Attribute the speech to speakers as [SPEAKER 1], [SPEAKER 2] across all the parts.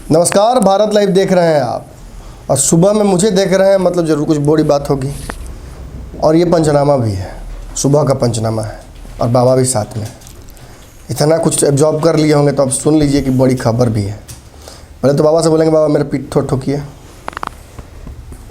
[SPEAKER 1] नमस्कार, भारत लाइव देख रहे हैं आप और सुबह में मुझे देख रहे हैं, मतलब ज़रूर कुछ बड़ी बात होगी। और ये पंचनामा भी है, सुबह का पंचनामा है और बाबा भी साथ में। इतना कुछ एब्जॉर्ब कर लिए होंगे तो अब सुन लीजिए कि बड़ी खबर भी है। पहले तो बाबा से बोलेंगे, बाबा मेरे पीठ ठोकिए।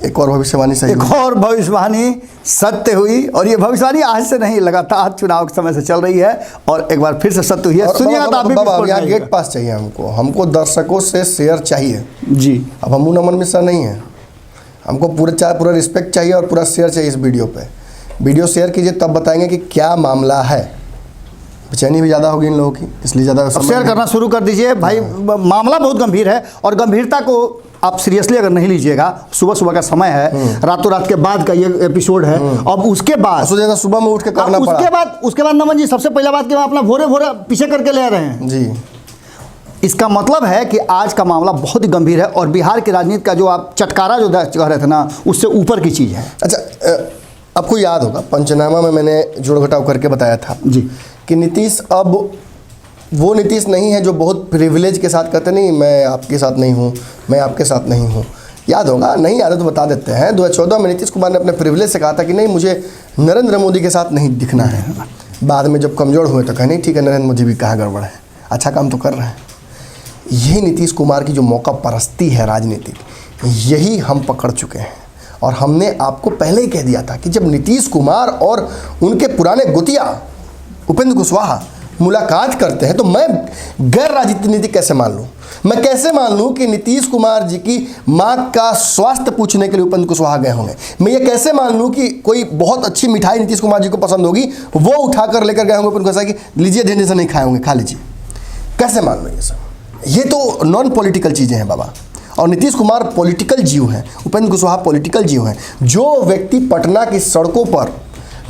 [SPEAKER 1] एक और भविष्यवाणी सही,
[SPEAKER 2] एक और भविष्यवाणी सत्य हुई और ये भविष्यवाणी आज से नहीं, लगातार चुनाव के समय से चल रही है और एक बार फिर से सत्य हुई है। सुनिएगा तो आप भी
[SPEAKER 1] बाबा यहाँ गेट पास चाहिए हमको दर्शकों से शेयर चाहिए
[SPEAKER 2] जी।
[SPEAKER 1] अब हम नमन मिश्रा नहीं है, हमको पूरा रिस्पेक्ट चाहिए और पूरा शेयर चाहिए इस वीडियो पे। वीडियो शेयर कीजिए तब बताएंगे कि क्या मामला है। बेचैनी भी ज़्यादा होगी इन लोगों की, इसलिए ज़्यादा
[SPEAKER 2] शेयर करना शुरू कर दीजिए भाई। मामला बहुत गंभीर है और गंभीरता को आप सीरियसली अगर नहीं लीजिएगा, सुबह सुबह का समय है, रातों रात के बाद का ये एपिसोड है। अब उसके बाद
[SPEAKER 1] सुबह में उठ के करना पड़ा।
[SPEAKER 2] उसके बाद नमन जी, सबसे पहला बात कि अपना भोरे पीछे करके ले रहे हैं
[SPEAKER 1] जी। इसका
[SPEAKER 2] मतलब है कि आज का मामला बहुत ही गंभीर है और बिहार की राजनीति का जो आप चटकारा जो कह रहे थे ना, उससे ऊपर की चीज़ है।
[SPEAKER 1] अच्छा, आपको याद होगा पंचनामा में मैंने जोड़ घटाव करके बताया था
[SPEAKER 2] जी
[SPEAKER 1] कि नीतीश अब वो नीतीश नहीं है जो बहुत प्रिविलेज के साथ कहते नहीं मैं आपके साथ नहीं हूँ, मैं आपके साथ नहीं हूँ। याद होगा, नहीं याद है तो बता देते हैं। 2014 में नीतीश कुमार ने अपने प्रिविलेज से कहा था कि नहीं, मुझे नरेंद्र मोदी के साथ नहीं दिखना है। बाद में जब कमज़ोर हुए तो कहा नहीं ठीक है, नरेंद्र मोदी भी कहाँ गड़बड़ है, अच्छा काम तो कर रहे हैं। यही नीतीश कुमार की जो मौका परस्ती है राजनीतिक, यही हम पकड़ चुके हैं। और हमने आपको पहले ही कह दिया था कि जब नीतीश कुमार और उनके पुराने गुतिया उपेंद्र कुशवाहा मुलाकात करते हैं तो मैं गैर राजनीतिक कैसे मान लूँ? मैं कैसे मान लूँ कि नीतीश कुमार जी की माँ का स्वास्थ्य पूछने के लिए उपेंद्र कुशवाहा गए होंगे? मैं ये कैसे मान लूँ कि कोई बहुत अच्छी मिठाई नीतीश कुमार जी को पसंद होगी, वो उठाकर लेकर गए होंगे उपेंद्र कुशवाहा की, लीजिए ढेर से नहीं खाए होंगे, खा लीजिए? कैसे मान लो ये सब? ये तो नॉन पॉलिटिकल चीज़ें हैं बाबा। और नीतीश कुमार पॉलिटिकल जीव हैं, उपेंद्र कुशवाहा पॉलिटिकल जीव हैं। जो व्यक्ति पटना की सड़कों पर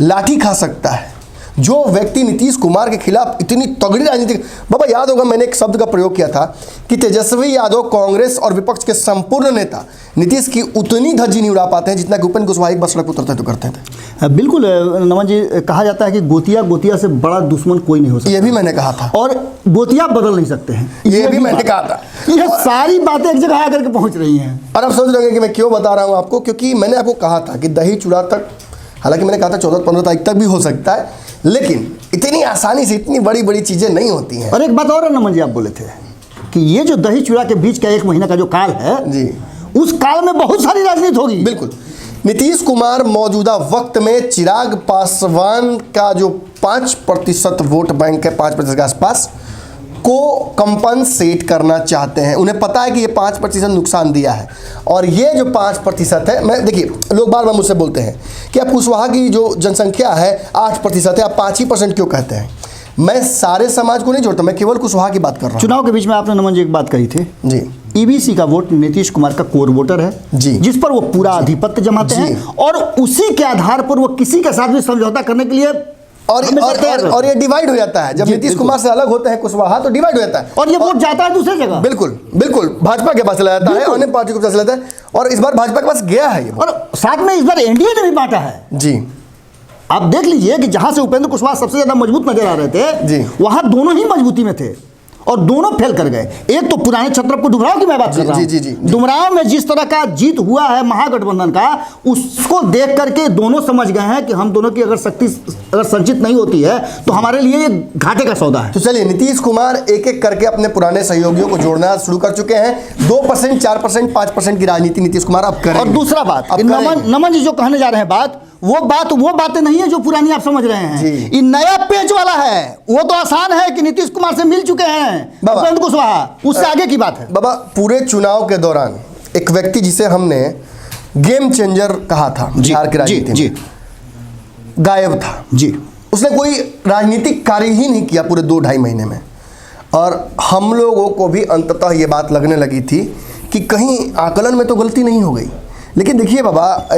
[SPEAKER 1] लाठी खा सकता है, जो व्यक्ति नीतीश कुमार के खिलाफ इतनी तगड़ी राजनीति, बाबा याद होगा मैंने एक शब्द का प्रयोग किया था कि तेजस्वी यादव कांग्रेस और विपक्ष के संपूर्ण नेता नीतीश की उतनी धज्जी नहीं उड़ा पाते हैं जितना कि उपेंद्र कुशवाहा एक बार सड़क पर उतरते तो करते थे।
[SPEAKER 2] बिल्कुल नमन जी, कहा जाता है कि गोतिया से बड़ा दुश्मन कोई नहीं हो सकता।
[SPEAKER 1] ये भी मैंने कहा था।
[SPEAKER 2] और गोतिया बदल नहीं सकते हैं,
[SPEAKER 1] ये भी मैंने कहा था।
[SPEAKER 2] ये सारी बातें एक जगह आकर के पहुंच रही हैं।
[SPEAKER 1] और आप समझ रहे कि मैं क्यों बता रहा हूँ आपको, क्योंकि मैंने आपको कहा था कि दही चूड़ा तक, हालांकि मैंने कहा था 14-15 तारीख तक भी हो सकता है, लेकिन इतनी आसानी से इतनी बड़ी बड़ी चीजें नहीं होती हैं।
[SPEAKER 2] और एक बात और है नमन जी, आप बोले थे कि ये जो दही चूड़ा के बीच का 1 महीना का जो काल है
[SPEAKER 1] जी,
[SPEAKER 2] उस काल में बहुत सारी राजनीति होगी।
[SPEAKER 1] बिल्कुल। नीतीश कुमार मौजूदा वक्त में चिराग पासवान का जो 5% वोट बैंक है, 5% के आसपास को कंपनसेट करना चाहते हैं। उन्हें पता है कि ये 5% नुकसान दिया है और ये जो 5% है, मैं देखिए लोग बार बार मुझसे बोलते हैं कि आप कुशवाहा की जो जनसंख्या है 8% है, आप 5% क्यों कहते हैं? मैं सारे समाज को नहीं जोड़ता, मैं केवल कुशवाहा की बात कर रहा हूँ।
[SPEAKER 2] चुनाव के बीच में आपने नमन जी एक बात कही थी जी, ईबीसी का वोट नीतीश कुमार का कोर वोटर है जी, जिस पर वो पूरा आधिपत्य जमाते हैं और उसी के आधार पर वो किसी के साथ भी समझौता करने के लिए
[SPEAKER 1] और ये डिवाइड हो जाता है। जब नीतीश कुमार से अलग होते हैं कुशवाहा तो डिवाइड हो जाता है
[SPEAKER 2] और ये वोट जाता है दूसरी जगह।
[SPEAKER 1] बिल्कुल बिल्कुल, भाजपा के पास चला जाता है, अन्य पार्टी के पास चला जाता है और इस बार भाजपा के पास गया है ये।
[SPEAKER 2] और साथ में इस बार एनडीए ने भी बांटा है जी। आप देख लीजिए कि जहां से उपेंद्र कुशवाहा सबसे ज्यादा मजबूत नजर आ रहे थे जी, वहां दोनों ही मजबूती में थे और दोनों फेल कर गए। एक तो पुराने छत्रपुर डुमराव की मैं बात कर रहा हूं। डुमराव में जिस तरह का जीत हुआ है महागठबंधन का, उसको देख करके दोनों समझ गए हैं कि हम दोनों की अगर शक्ति अगर संचित नहीं होती है तो हमारे लिए ये घाटे का सौदा है।
[SPEAKER 1] तो चलिए, नीतीश कुमार एक एक करके अपने पुराने सहयोगियों को जोड़ना शुरू कर चुके हैं। 2%, 4%, 5% की राजनीति नीतीश कुमार अब करें।
[SPEAKER 2] और दूसरा बात, नमन जी जो कहने जा रहे हैं वो बातें नहीं है जो पुरानी आप समझ रहे हैं। ये नया पेज वाला है। वो तो आसान है कि नीतीश कुमार से मिल चुके हैं उपेंद्र कुशवाहा, उससे आगे की बात है।
[SPEAKER 1] बाबा, पूरे चुनाव के दौरान एक व्यक्ति जिसे हमने गेम चेंजर कहा था बिहार की राजनीति में, गायब था जी। उसने कोई राजनीतिक कार्य ही नहीं किया पूरे 2-2.5 महीने में। और हम लोगों को भी अंततः ये बात लगने लगी थी कि कहीं आकलन में तो गलती नहीं हो गई। लेकिन देखिए बाबा,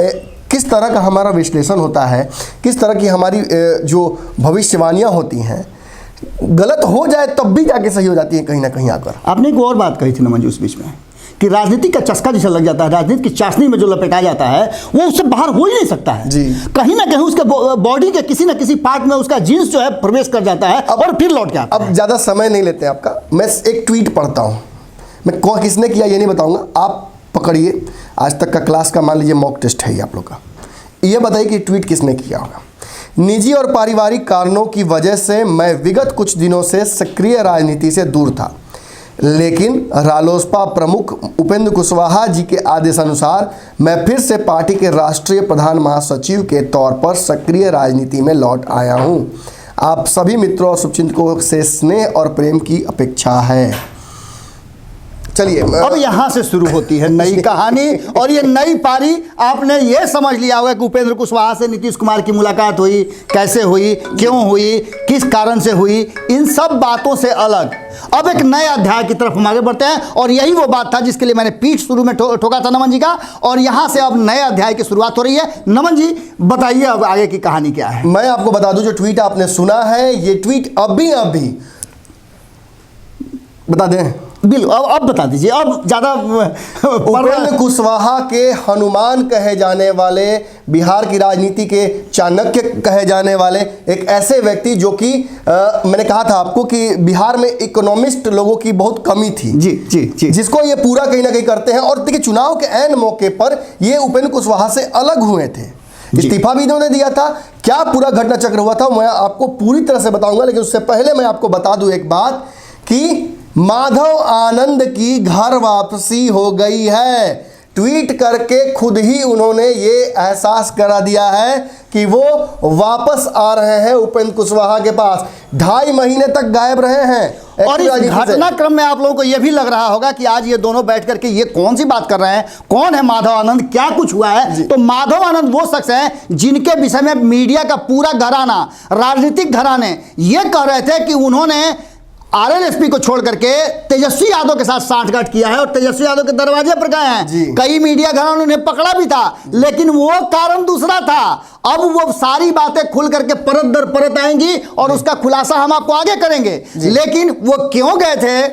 [SPEAKER 1] किस तरह का हमारा विश्लेषण होता है, किस तरह की हमारी जो भविष्यवाणियाँ होती हैं, गलत हो जाए तब भी जाके सही हो जाती है कहीं ना कहीं आकर।
[SPEAKER 2] आपने एक और बात कही थी नमन जी उस बीच में कि राजनीति का चस्का जैसा लग जाता है, राजनीति की चाशनी में जो लपेटा जाता है वो उससे बाहर हो ही नहीं सकता है जी। कहीं ना कहीं उसके बॉडी के किसी ना किसी पार्ट में उसका जीन्स जो है प्रवेश कर जाता है और फिर लौट के आता है।
[SPEAKER 1] अब ज़्यादा समय नहीं लेते आपका, मैं एक ट्वीट पढ़ता हूँ। मैं कौन किसने किया ये नहीं बताऊंगा, आप पकड़िए आज तक का क्लास का, मान लीजिए मॉक टेस्ट है ये आप लोग का। ये बताइए कि ट्वीट किसने किया होगा। निजी और पारिवारिक कारणों की वजह से मैं विगत कुछ दिनों से सक्रिय राजनीति से दूर था, लेकिन रालोसपा प्रमुख उपेंद्र कुशवाहा जी के आदेशानुसार मैं फिर से पार्टी के राष्ट्रीय प्रधान महासचिव के तौर पर सक्रिय राजनीति में लौट आया हूं। आप सभी मित्रों और शुभचिंतकों से स्नेह और प्रेम की अपेक्षा है। चलिए
[SPEAKER 2] अब यहाँ से शुरू होती है नई कहानी, और ये नई पारी। आपने ये समझ लिया होगा कि उपेंद्र कुशवाहा से नीतीश कुमार की मुलाकात हुई, कैसे हुई, क्यों हुई, किस कारण से हुई, इन सब बातों से अलग अब एक नए अध्याय की तरफ हम आगे बढ़ते हैं। और यही वो बात था जिसके लिए मैंने पीठ शुरू में ठोका था नमन जी का, और यहाँ से अब नए अध्याय की शुरुआत हो रही है। नमन जी बताइए अब आगे की कहानी क्या है।
[SPEAKER 1] मैं आपको बता दूं, जो ट्वीट आपने सुना है ये ट्वीट अभी बता दें,
[SPEAKER 2] बिल्कुल अब बता दीजिए, अब ज़्यादा
[SPEAKER 1] उपेंद्र कुशवाहा के हनुमान कहे जाने वाले, बिहार की राजनीति के चाणक्य कहे जाने वाले एक ऐसे व्यक्ति जो कि मैंने कहा था आपको कि बिहार में इकोनॉमिस्ट लोगों की बहुत कमी थी,
[SPEAKER 2] जी जी जी,
[SPEAKER 1] जिसको ये पूरा कहीं ना कहीं करते हैं। और देखिए चुनाव के ऐन मौके पर ये उपेंद्र कुशवाहा से अलग हुए थे, इस्तीफा भी इन्होंने दिया था। क्या पूरा घटना चक्र हुआ था मैं आपको पूरी तरह से बताऊंगा, लेकिन उससे पहले मैं आपको बता दूं एक बात कि माधव आनंद की घर वापसी हो गई है। ट्वीट करके खुद ही उन्होंने ये एहसास करा दिया है कि वो वापस आ रहे हैं उपेंद्र कुशवाहा के पास। 2.5 महीने तक गायब रहे हैं।
[SPEAKER 2] और इस घटनाक्रम में आप लोगों को यह भी लग रहा होगा कि आज ये दोनों बैठ करके ये कौन सी बात कर रहे हैं, कौन है माधव आनंद, क्या कुछ हुआ है। तो माधव आनंद वो शख्स हैं जिनके विषय में मीडिया का पूरा घराना, राजनीतिक घराने ये कह रहे थे कि उन्होंने आरएलएसपी को छोड़ करके तेजस्वी यादव के साथ सांठगांठ किया है और तेजस्वी यादव के दरवाजे पर गए हैं। कई मीडिया घरानों ने पकड़ा भी था, लेकिन वो कारण दूसरा था। अब वो सारी बातें खुल करके परत दर परत आएंगी और उसका खुलासा हम आपको आगे करेंगे। लेकिन वो क्यों गए थे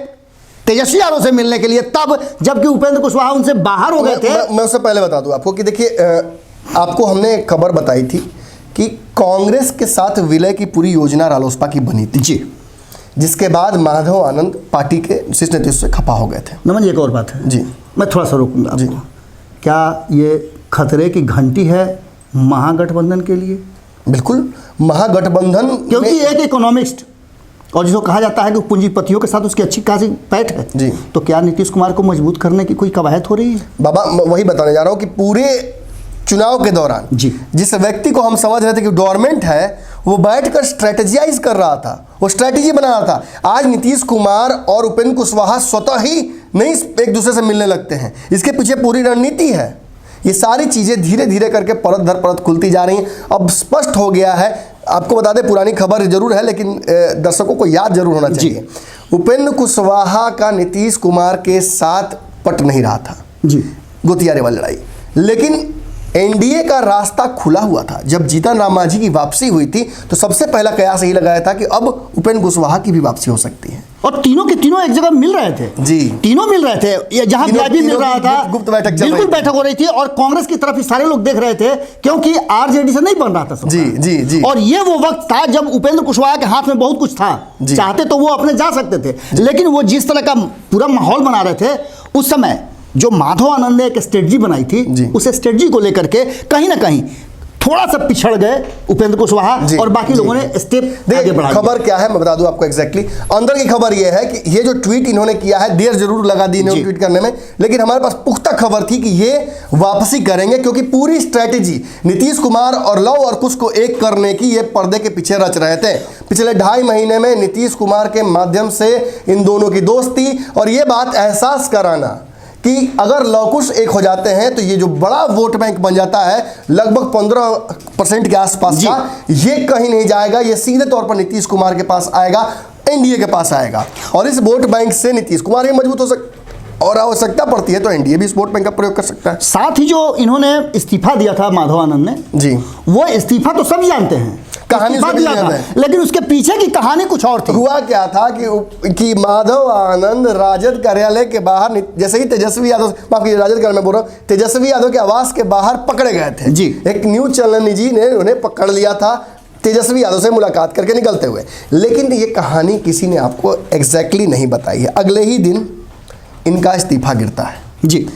[SPEAKER 2] तेजस्वी यादव से मिलने के लिए, तब जबकि उपेंद्र कुशवाहा उनसे बाहर हो गए थे।
[SPEAKER 1] मैं उससे पहले बता दूं आपको कि देखिए, आपको हमने खबर बताई थी कि कांग्रेस के साथ विलय की पूरी योजना रालोसपा की बनी थी जी, जिसके बाद माधव आनंद पार्टी के शीर्ष नेतृत्व से खपा हो गए थे।
[SPEAKER 2] नमन जी एक और बात है
[SPEAKER 1] जी,
[SPEAKER 2] मैं थोड़ा सा रोकूंगा जी। क्या ये खतरे की घंटी है महागठबंधन के लिए?
[SPEAKER 1] बिल्कुल महागठबंधन,
[SPEAKER 2] क्योंकि एक इकोनॉमिस्ट और जिसको कहा जाता है कि पूंजीपतियों के साथ उसकी अच्छी खासी पैठ है जी, तो क्या नीतीश कुमार को मजबूत करने की कोई कवायद हो रही है?
[SPEAKER 1] बाबा वही बताने जा रहा हूँ कि पूरे चुनाव के दौरान जी जिस व्यक्ति को हम समझ रहे थे कि डोरमेंट है, वो बैठकर स्ट्रेटेजाइज कर रहा था, वो स्ट्रेटेजी बना रहा था। आज नीतीश कुमार और उपेंद्र कुशवाहा स्वतः ही नहीं एक दूसरे से मिलने लगते हैं, इसके पीछे पूरी रणनीति है। ये सारी चीज़ें धीरे धीरे करके परत दर परत खुलती जा रही हैं। अब स्पष्ट हो गया है, आपको बता दें पुरानी खबर जरूर है लेकिन दर्शकों को याद जरूर होना चाहिए, उपेंद्र कुशवाहा का नीतीश कुमार के साथ पट नहीं रहा था जी, गोतियारे वाली लड़ाई। लेकिन एनडीए का रास्ता खुला हुआ था। जब जीतन राम मांझी की वापसी हुई थी तो सबसे पहला कयास यही लगाया था कि अब उपेंद्र कुशवाहा की भी वापसी हो सकती है।
[SPEAKER 2] और तीनों के तीनों एक जगह मिल रहे थे जी, तीनों मिल रहे थे, जहां भी मिल रहा था,
[SPEAKER 1] गुप्त बैठक
[SPEAKER 2] बिल्कुल बैठक हो रही थी। और कांग्रेस की तरफ ही सारे लोग देख रहे थे, क्योंकि आरजेडी से नहीं बन रहा था
[SPEAKER 1] जी जी जी।
[SPEAKER 2] और ये वो वक्त था जब उपेंद्र कुशवाहा के हाथ में बहुत कुछ था, चाहते तो वो अपने जा सकते थे, लेकिन वो जिस तरह का पूरा माहौल बना रहे थे उस समय, जो माधव आनंद ने एक स्ट्रेटजी बनाई थी, उस स्ट्रेटजी को लेकर के कहीं ना कहीं थोड़ा सा पिछड़ गए उपेंद्र कुशवाहा और बाकी लोगों ने स्टेप आगे बढ़ाया।
[SPEAKER 1] खबर क्या है मैं बता दूं आपको एग्जैक्टली। अंदर की खबर यह है कि ये जो ट्वीट इन्होंने किया है, देर जरूर लगा दी इन्होंने ट्वीट करने में, लेकिन हमारे पास पुख्ता खबर थी कि ये वापसी करेंगे, क्योंकि पूरी स्ट्रैटेजी नीतीश कुमार और लव और कुश को एक करने की ये पर्दे के पीछे रच रहे थे। पिछले 2.5 महीने में नीतीश कुमार के माध्यम से इन दोनों की दोस्ती और ये बात एहसास कराना कि अगर लवकुश एक हो जाते हैं तो ये जो बड़ा वोट बैंक बन जाता है लगभग 15% के आसपास का, ये कहीं नहीं जाएगा, ये सीधे तौर पर नीतीश कुमार के पास आएगा, एनडीए के पास आएगा। और इस वोट बैंक से नीतीश कुमार भी मजबूत हो सकता, और आवश्यकता पड़ती है तो एनडीए भी इस वोट बैंक का प्रयोग कर सकता है।
[SPEAKER 2] साथ ही जो इन्होंने इस्तीफा दिया था माधव आनंद ने जी, वो इस्तीफा तो सब जानते हैं, कहानी दिया था, लेकिन उसके पीछे की कहानी कुछ और थी।
[SPEAKER 1] हुआ क्या था कि माधव आनंद राजद कार्यालय के बाहर, जैसे ही तेजस्वी यादव, माफ कीजिए राजद कार्यालय में बोल रहा हूँ, तेजस्वी यादव के आवास के बाहर पकड़े गए थे जी। एक न्यूज चैनल निजी ने उन्हें पकड़ लिया था तेजस्वी यादव से मुलाकात करके निकलते हुए, लेकिन ये कहानी किसी ने आपको एग्जैक्टली नहीं बताई है। अगले ही दिन इनका इस्तीफा गिरता है।
[SPEAKER 2] जी।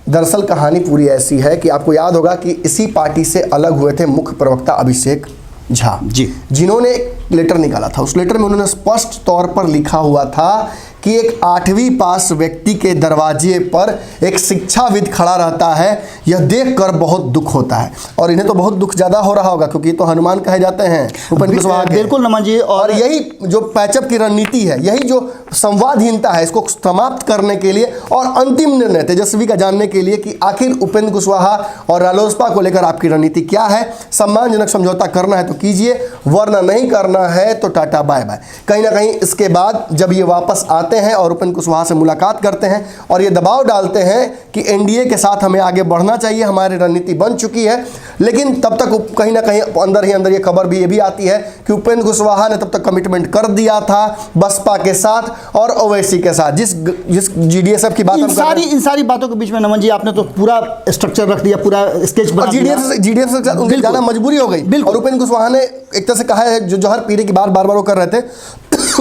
[SPEAKER 1] दरअसल कहानी पूरी ऐसी है कि आपको याद होगा कि इसी पार्टी से अलग हुए थे मुख्य प्रवक्ता अभिषेक झा
[SPEAKER 2] जी,
[SPEAKER 1] जिन्होंने एक लेटर निकाला था। उस लेटर में उन्होंने स्पष्ट तौर पर लिखा हुआ था कि एक 8वीं पास व्यक्ति के दरवाजे पर एक शिक्षाविद खड़ा रहता है, यह देखकर बहुत दुख होता है। और इन्हें तो बहुत दुख ज़्यादा हो रहा होगा क्योंकि ये तो हनुमान कहे जाते हैं उपेंद्र कुशवाहा के।
[SPEAKER 2] बिल्कुल नमन जी।
[SPEAKER 1] और यही जो पैचअप की रणनीति है, यही जो संवादहीनता है, इसको समाप्त करने के लिए और अंतिम निर्णय तेजस्वी का जानने के लिए कि आखिर उपेंद्र कुशवाहा और रालोसपा को लेकर आपकी रणनीति क्या है। सम्मानजनक समझौता करना है तो कीजिए, वरना नहीं करना है तो टाटा बाय बाय। कहीं ना कहीं इसके बाद जब ये वापस आते हैं और उपेंद्र कुशवाहा से मुलाकात करते हैं और ये दबाव डालते हैं कि एनडीए के साथ हमें आगे बढ़ना चाहिए, हमारी रणनीति बन चुकी है, लेकिन तब तक कहीं ना कहीं अंदर ही अंदर ये खबर भी ये भी आती है कि उपेंद्र कुशवाहा ने तब तक कमिटमेंट कर दिया था बसपा के साथ और ओवैसी के साथ। जिस जीडीएसएफ की बात हम कर रहे हैं,
[SPEAKER 2] इन सारी बातों के बीच में नमन जी आपने तो पूरा स्ट्रक्चर रख दिया, पूरा स्केच बना दिया।
[SPEAKER 1] जीडीएस के साथ उनकी जाना मजबूरी हो गई और उपेंद्र कुशवाहा ने एक तरह से कहा है जो जहर पीने की बार बार वो कर रहे थे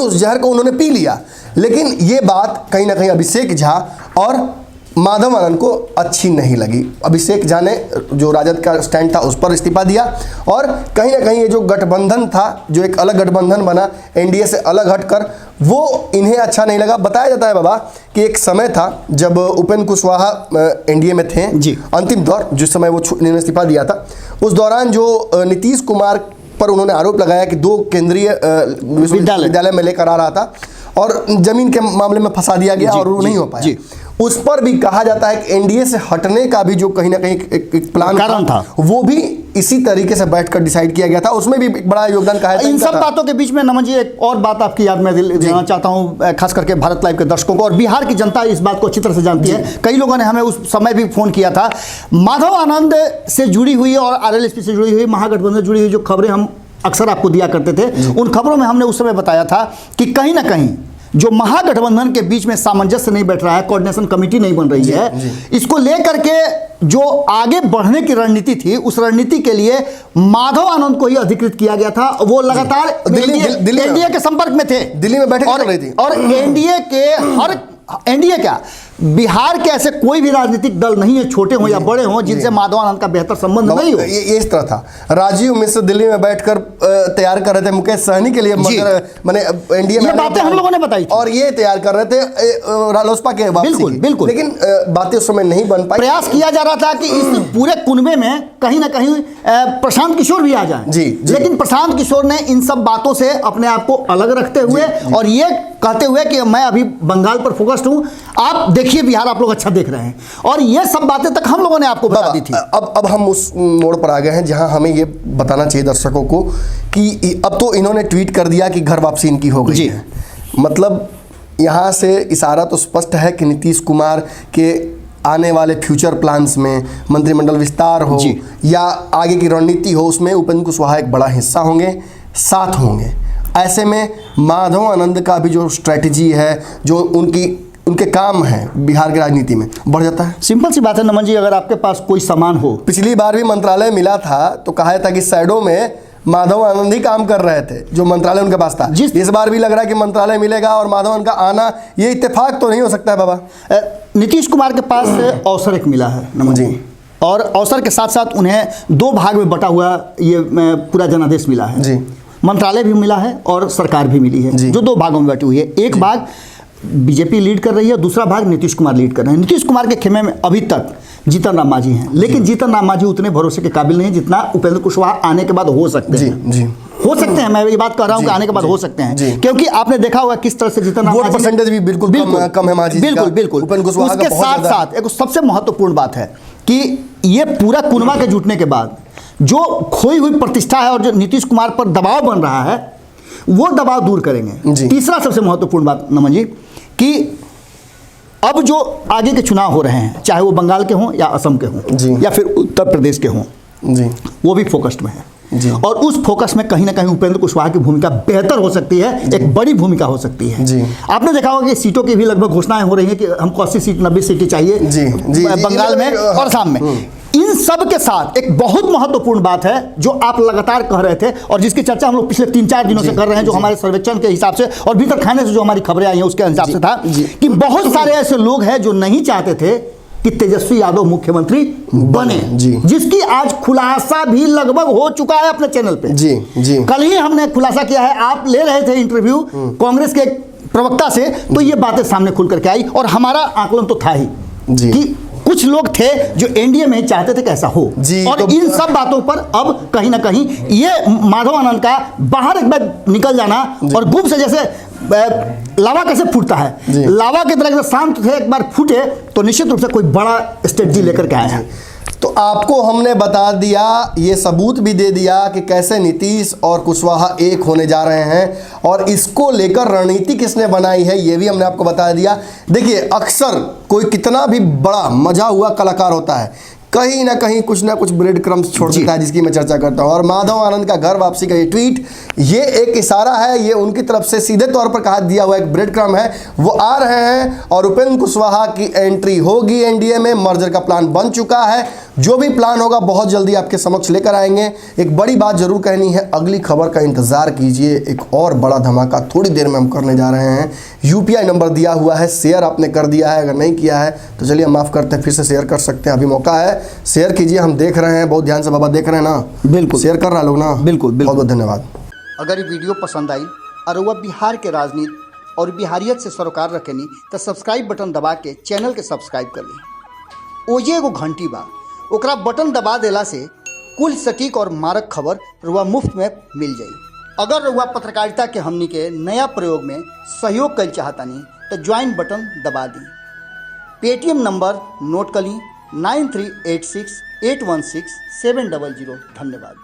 [SPEAKER 1] उस जहर को उन्होंने पी लिया। लेकिन ये बात कहीं ना कहीं अभिषेक झा और माधव आनंद को अच्छी नहीं लगी। अभिषेक झा ने जो राजद का स्टैंड था उस पर इस्तीफा दिया और कहीं ना कहीं ये जो गठबंधन था, जो एक अलग गठबंधन बना एनडीए से अलग हटकर, वो इन्हें अच्छा नहीं लगा। बताया जाता है बाबा कि एक समय था जब उपेंद्र कुशवाहा एनडीए में थे जी, अंतिम दौर, जिस समय वो इन्होंने इस्तीफा दिया था, उस दौरान जो नीतीश कुमार पर उन्होंने आरोप लगाया कि 2 केंद्रीय विश्वविद्यालय में लेकर आ रहा था और जमीन के मामले में फंसा दिया गया और वो नहीं हो पाया। उस पर भी कहा जाता है कि एनडीए से हटने का भी जो कहीं ना कहीं एक प्लान था, वो भी इसी तरीके से बैठकर डिसाइड किया गया था। उसमें भी बड़ा योगदान कहा जाता है।
[SPEAKER 2] इन सब बातों के बीच में नमन जी एक और बात आपकी याद में देना चाहता हूं, खास करके भारत लाइव के दर्शकों को, और बिहार की जनता इस बात को अच्छी तरह से जानती है। कई लोगों ने हमें उस समय भी फोन किया था। माधव आनंद से जुड़ी हुई और आरएलएसपी से जुड़ी हुई, महागठबंधन से जुड़ी हुई जो खबरें हम अक्सर आपको दिया करते थे, उन खबरों में हमने उस समय बताया था कि कहीं ना कहीं जो महागठबंधन के बीच में सामंजस्य नहीं बैठ रहा है, कोऑर्डिनेशन कमेटी नहीं बन रही है, इसको लेकर के जो आगे बढ़ने की रणनीति थी, उस रणनीति के लिए माधव आनंद को ही अधिकृत किया गया था। वो लगातार एनडीए के संपर्क में थे,
[SPEAKER 1] दिल्ली में बैठक चल रही थी
[SPEAKER 2] और एनडीए क्या, बिहार के ऐसे कोई भी राजनीतिक दल नहीं है, छोटे हों या बड़े हों, जिनसे माधव आनंद का बेहतर संबंध नहीं हो।
[SPEAKER 1] ये इस तरह था। राजीव मिश्र दिल्ली में बैठकर तैयार कर रहे थे मुकेश सहनी के लिए, मैंने एनडीए में
[SPEAKER 2] बातें हम लोगों ने बताई
[SPEAKER 1] और ये तैयार कर रहे थे रालोसपा के वापसी की।
[SPEAKER 2] बिल्कुल।
[SPEAKER 1] लेकिन बातें उस समय नहीं बन पाई।
[SPEAKER 2] प्रयास किया जा रहा था कि इस पूरे कुनबे में कहीं ना कहीं प्रशांत किशोर भी आ जाए, लेकिन प्रशांत किशोर ने इन सब बातों से अपने आप को अलग रखते हुए और ये कहते हुए कि मैं अभी बंगाल पर फोकस्ड हूं, आप देखिए बिहार आप लोग अच्छा देख रहे हैं, और ये सब बातें तक हम लोगों ने आपको बता दी थी।
[SPEAKER 1] अब हम उस मोड़ पर आ गए हैं जहां हमें ये बताना चाहिए दर्शकों को कि अब तो इन्होंने ट्वीट कर दिया कि घर वापसी इनकी हो गई है। मतलब यहाँ से इशारा तो स्पष्ट है कि नीतीश कुमार के आने वाले फ्यूचर प्लान्स में मंत्रिमंडल विस्तार हो या आगे की रणनीति हो, उसमें उपेंद्र कुशवाहा एक बड़ा हिस्सा होंगे, साथ होंगे। ऐसे में माधव आनंद का भी जो स्ट्रेटजी है, जो उनके काम है बिहार की राजनीति में, बढ़ जाता है।
[SPEAKER 2] सिंपल सी बात है नमन जी, अगर आपके पास कोई सामान हो,
[SPEAKER 1] पिछली बार भी मंत्रालय मिला था तो कहा था कि शैडो में माधव आनंद ही काम कर रहे थे, जो मंत्रालय उनके पास था। इस बार भी लग रहा है कि मंत्रालय मिलेगा और माधव आनंद का आना, ये इत्तेफाक तो नहीं हो सकता है बाबा।
[SPEAKER 2] नीतीश कुमार के पास अवसर एक मिला है नमन जी, और अवसर के साथ साथ उन्हें 2 भाग में बटा हुआ ये पूरा जनादेश मिला है जी। मंत्रालय भी मिला है और सरकार भी मिली है, जो 2 भागों में बटी हुई है। एक भाग बीजेपी लीड कर रही है, दूसरा भाग नीतीश कुमार लीड कर रहे हैं। नीतीश कुमार के खेमे में अभी तक जीतन राम मांझी हैं, लेकिन जीतन राम मांझी उतने भरोसे के काबिल नहीं है जितना उपेंद्र कुशवाहा आने के बाद हो सकते हैं। हो सकते हैं, मैं ये बात कर रहा हूं कि आने के बाद हो सकते हैं, क्योंकि आपने देखा होगा किस तरह से जीतन राम मांझी
[SPEAKER 1] परसेंटेज भी बिल्कुल कम है मांझी का।
[SPEAKER 2] बिल्कुल। उसके साथ साथ एक सबसे महत्वपूर्ण बात है कि ये पूरा कुनबा के जुटने के बाद जो खोई हुई प्रतिष्ठा है और जो नीतीश कुमार पर दबाव बन रहा है, वो दबाव दूर करेंगे। तीसरा सबसे महत्वपूर्ण बात नमन जी, कि अब जो आगे के चुनाव हो रहे हैं, चाहे वो बंगाल के हों या असम के हों या फिर उत्तर प्रदेश के हों, वो भी फोकस्ड में है। और उस फोकस में कहीं ना कहीं उपेंद्र कुशवाहा की भूमिका बेहतर हो सकती है, एक बड़ी भूमिका हो सकती है। आपने देखा होगा कि सीटों की भी लगभग घोषणाएं हो रही हैं कि हमको 80 सीट 90 सीटें चाहिए बंगाल में और असम में। इन सब के साथ एक बहुत महत्वपूर्ण बात है जो आप लगातार कह रहे थे और जिसकी चर्चा हम लोग पिछले 3-4 दिनों से कर रहे हैं, जो हमारे सर्वेक्षण के हिसाब से और भीतर खाने से जो हमारी खबरें आई हैं उसके हिसाब से था कि बहुत सारे ऐसे लोग हैं जो नहीं चाहते थे कि तेजस्वी यादव मुख्यमंत्री बने, जिसकी आज खुलासा भी लगभग हो चुका है अपने चैनल पे। जी कल ही हमने खुलासा किया है, आप ले रहे थे इंटरव्यू कांग्रेस के प्रवक्ता से, तो ये बातें सामने खुल करके आई और हमारा आकलन तो था ही कि कुछ लोग थे जो एनडीए में चाहते थे कि ऐसा हो, और तो इन सब बातों पर अब कहीं ना कहीं ये माधव आनंद का बाहर एक बार निकल जाना और गुप्त से जैसे लावा कैसे फूटता है, लावा की तरह शांत थे, एक बार फूटे तो निश्चित रूप से कोई बड़ा स्ट्रेटजी लेकर के आए हैं।
[SPEAKER 1] तो आपको हमने बता दिया, ये सबूत भी दे दिया कि कैसे नीतीश और कुशवाहा एक होने जा रहे हैं और इसको लेकर रणनीति किसने बनाई है ये भी हमने आपको बता दिया। देखिए, अक्सर कोई कितना भी बड़ा मजा हुआ कलाकार होता है, कहीं ना कुछ ब्रेड क्रम्स छोड़ देता है, जिसकी मैं चर्चा करता हूं। और माधव आनंद का घर वापसी का ये ट्वीट, ये एक इशारा है, ये उनकी तरफ से सीधे तौर पर कहा दिया हुआ एक ब्रेड क्रम है। वो आ रहे हैं और उपेंद्र कुशवाहा की एंट्री होगी एनडीए में, मर्जर का प्लान बन चुका है, जो भी प्लान होगा बहुत जल्दी आपके समक्ष लेकर आएंगे। एक बड़ी बात जरूर कहनी है, अगली खबर का इंतजार कीजिए, एक और बड़ा धमाका थोड़ी देर में हम करने जा रहे हैं। यूपीआई नंबर दिया हुआ है, शेयर आपने कर दिया है, अगर नहीं किया है तो चलिए माफ़ करते हैं, फिर से शेयर कर सकते हैं, अभी मौका है, शेयर कीजिए। हम देख रहे हैं बहुत ध्यान से, बाबा देख रहे हैं ना,
[SPEAKER 2] बिल्कुल
[SPEAKER 1] शेयर कर रहा लोग ना,
[SPEAKER 2] बिल्कुल
[SPEAKER 1] बहुत बहुत धन्यवाद।
[SPEAKER 2] अगर ये वीडियो पसंद आई और वह बिहार के राजनीति और बिहारियत से सरोकार रखेनी तो सब्सक्राइब बटन दबा के चैनल के सब्सक्राइब कर ली। ओजे एगो घंटी बा, ओकरा बटन दबा देला से कुल सटीक और मारक खबर रुआ मुफ्त में मिल जाई। अगर रुआ पत्रकारिता के हमनी के नया प्रयोग में सहयोग कर चाहतानी तो ज्वाइन बटन दबा दी। पेटीएम नंबर नोट कर ली 9386816700। धन्यवाद।